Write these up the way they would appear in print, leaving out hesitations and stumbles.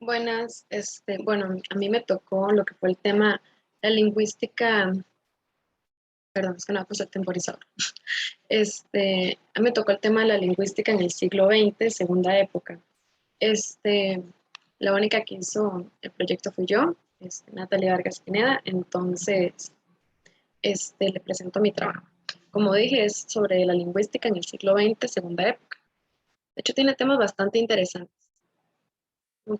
Buenas, bueno, a mí me tocó lo que fue el tema, la lingüística, perdón, es que no puse el temporizador. A mí me tocó el tema de la lingüística en el siglo XX, segunda época. Este, la única que hizo el proyecto fui yo, Natalia Vargas Pineda, entonces, le presento mi trabajo. Como dije, es sobre la lingüística en el siglo XX, segunda época. De hecho, tiene temas bastante interesantes.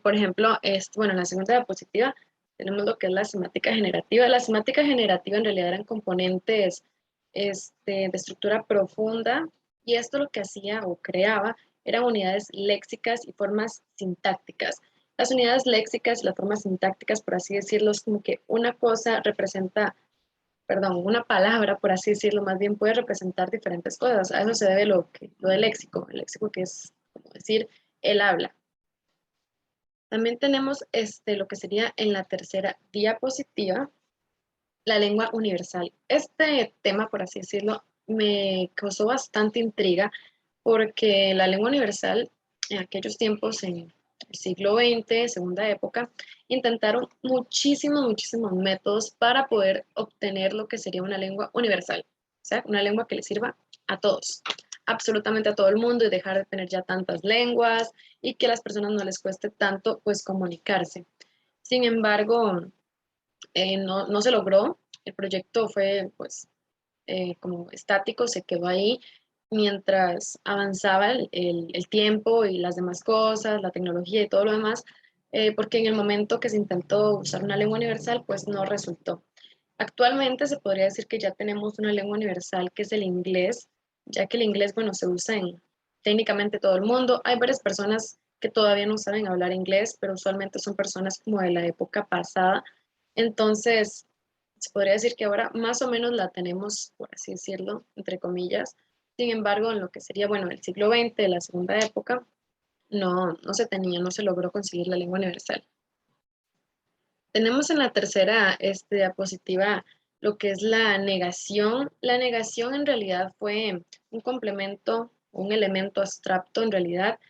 Por ejemplo, bueno, en la segunda diapositiva tenemos lo que es la semática generativa. La semática generativa en realidad eran componentes de estructura profunda y esto lo que hacía o creaba eran unidades léxicas y formas sintácticas. Las unidades léxicas y las formas sintácticas, por así decirlo, es como que una cosa representa, perdón, una palabra, por así decirlo, más bien puede representar diferentes cosas. A eso se debe lo del léxico, el léxico que es como decir el habla. También tenemos lo que sería en la tercera diapositiva, la lengua universal. Este tema, por así decirlo, me causó bastante intriga porque la lengua universal en aquellos tiempos, en el siglo XX, segunda época, intentaron muchísimos métodos para poder obtener lo que sería una lengua universal, o sea, una lengua que le sirva a todos, absolutamente a todo el mundo y dejar de tener ya tantas lenguas y que a las personas no les cueste tanto pues comunicarse. Sin embargo, no se logró, el proyecto fue pues como estático, se quedó ahí mientras avanzaba el tiempo y las demás cosas, la tecnología y todo lo demás, porque en el momento que se intentó usar una lengua universal, pues no resultó. Actualmente se podría decir que ya tenemos una lengua universal que es el inglés, ya que el inglés, bueno, se usa en técnicamente todo el mundo. Hay varias personas que todavía no saben hablar inglés, pero usualmente son personas como de la época pasada. Entonces, se podría decir que ahora más o menos la tenemos, por así decirlo, entre comillas. Sin embargo, en lo que sería, bueno, el siglo XX, la segunda época, no se tenía, no se logró conseguir la lengua universal. Tenemos en la tercera diapositiva lo que es la negación. La negación en realidad fue un complemento, un elemento abstracto en realidad.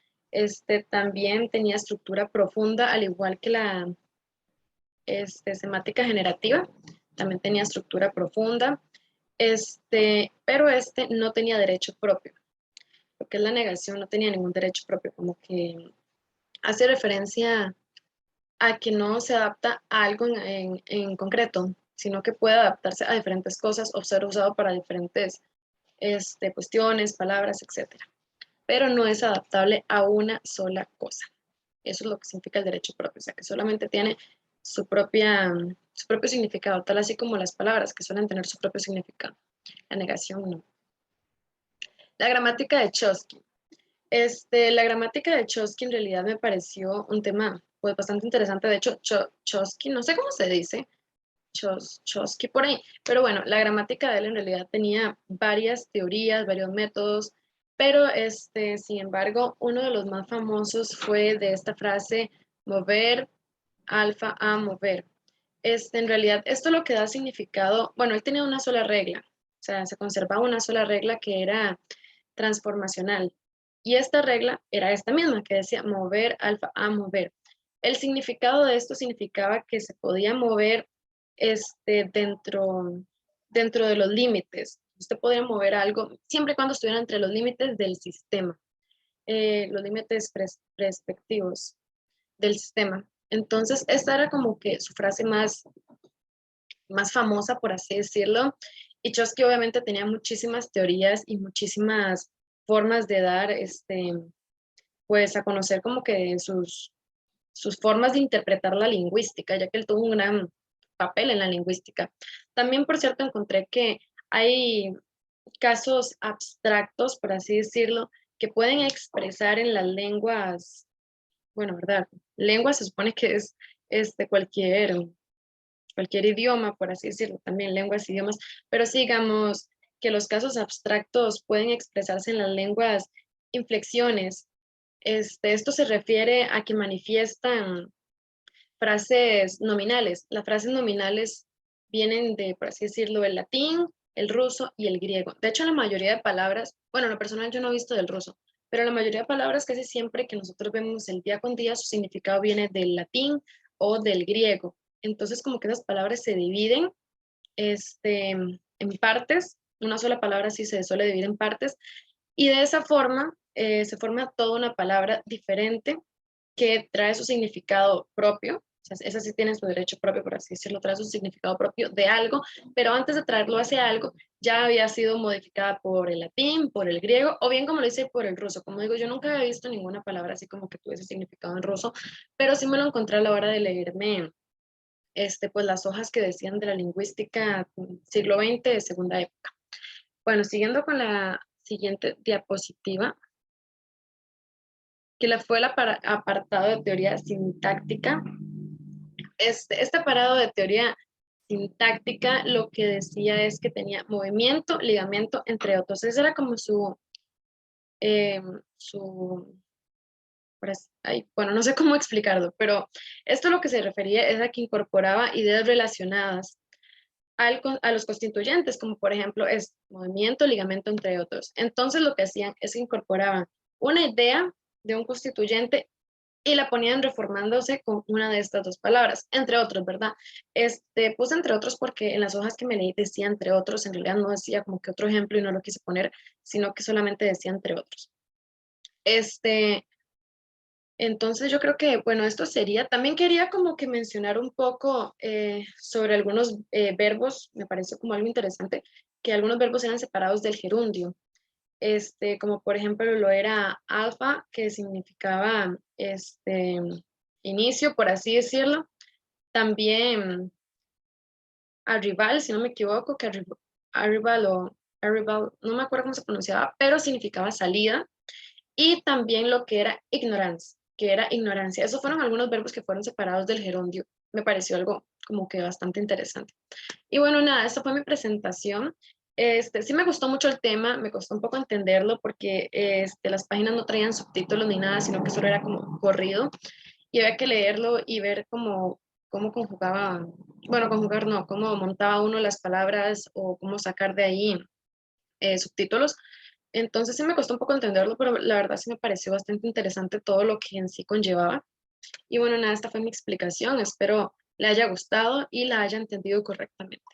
También tenía estructura profunda, al igual que la semática generativa, también tenía estructura profunda, pero no tenía derecho propio. Lo que es la negación no tenía ningún derecho propio, como que hace referencia a que no se adapta a algo en concreto, sino que puede adaptarse a diferentes cosas o ser usado para diferentes cuestiones, palabras, etc. Pero no es adaptable a una sola cosa. Eso es lo que significa el derecho propio, o sea, que solamente tiene su propio significado, tal así como las palabras que suelen tener su propio significado. La negación no. La gramática de Chomsky. La gramática de Chomsky en realidad me pareció un tema pues, bastante interesante. De hecho, Chomsky, no sé cómo se dice, Chomsky por ahí, pero bueno, la gramática de él en realidad tenía varias teorías, varios métodos, pero sin embargo, uno de los más famosos fue de esta frase, mover, alfa a mover. En realidad, esto lo que da significado, bueno, él tenía una sola regla, o sea, se conservaba una sola regla que era transformacional. Y esta regla era esta misma, que decía mover alfa a mover. El significado de esto significaba que se podía mover dentro de los límites. Usted podía mover algo siempre y cuando estuviera entre los límites del sistema, los límites perspectivos del sistema. Entonces, esta era como que su frase más famosa, por así decirlo. Y Chomsky obviamente tenía muchísimas teorías y muchísimas formas de dar, pues a conocer como que sus formas de interpretar la lingüística, ya que él tuvo un gran papel en la lingüística. También, por cierto, encontré que hay casos abstractos, por así decirlo, que pueden expresar en las lenguas, bueno, ¿verdad? Lengua se supone que es cualquier idioma, por así decirlo, también lenguas, idiomas, pero sigamos que los casos abstractos pueden expresarse en las lenguas inflexiones. Esto se refiere a que manifiestan frases nominales. Las frases nominales vienen de, por así decirlo, el latín, el ruso y el griego. De hecho, la mayoría de palabras, bueno, en lo personal yo no he visto del ruso, pero la mayoría de palabras casi siempre que nosotros vemos el día con día, su significado viene del latín o del griego. Entonces como que esas palabras se dividen en partes, una sola palabra sí se suele dividir en partes, y de esa forma se forma toda una palabra diferente que trae su significado propio. O sea, esa sí tiene su derecho propio, por así decirlo, trae su significado propio de algo, pero antes de traerlo hacia algo, ya había sido modificada por el latín, por el griego, o bien como lo dice por el ruso. Como digo, yo nunca había visto ninguna palabra así como que tuviese significado en ruso, pero sí me lo encontré a la hora de leerme pues las hojas que decían de la lingüística siglo XX de segunda época. Bueno, siguiendo con la siguiente diapositiva, que fue el apartado de teoría sintáctica. Este apartado de teoría sintáctica lo que decía es que tenía movimiento, ligamento, entre otros. Ese era como eh, su bueno, no sé cómo explicarlo, pero esto lo que se refería es a que incorporaba ideas relacionadas a los constituyentes, como por ejemplo es movimiento, ligamento, entre otros. Entonces lo que hacían es que incorporaban una idea de un constituyente y la ponían reformándose con una de estas dos palabras, entre otros, ¿verdad? Puse entre otros porque en las hojas que me leí decía entre otros, en realidad no decía como que otro ejemplo y no lo quise poner, sino que solamente decía entre otros. Entonces yo creo que, bueno, esto sería, también quería como que mencionar un poco sobre algunos verbos, me pareció como algo interesante, que algunos verbos eran separados del gerundio, como por ejemplo lo era alfa, que significaba inicio, por así decirlo, también arrival, si no me equivoco, que arrival o arrival, no me acuerdo cómo se pronunciaba, pero significaba salida, y también lo que era ignorance, que era ignorancia. Esos fueron algunos verbos que fueron separados del gerundio. Me pareció algo como que bastante interesante. Y bueno, nada, esta fue mi presentación. Sí me gustó mucho el tema, me costó un poco entenderlo porque las páginas no traían subtítulos ni nada, sino que solo era como corrido y había que leerlo y ver cómo conjugaba, bueno, conjugar no, cómo montaba uno las palabras o cómo sacar de ahí subtítulos. Entonces sí me costó un poco entenderlo, pero la verdad sí me pareció bastante interesante todo lo que en sí conllevaba. Y bueno, nada, esta fue mi explicación. Espero le haya gustado y la haya entendido correctamente.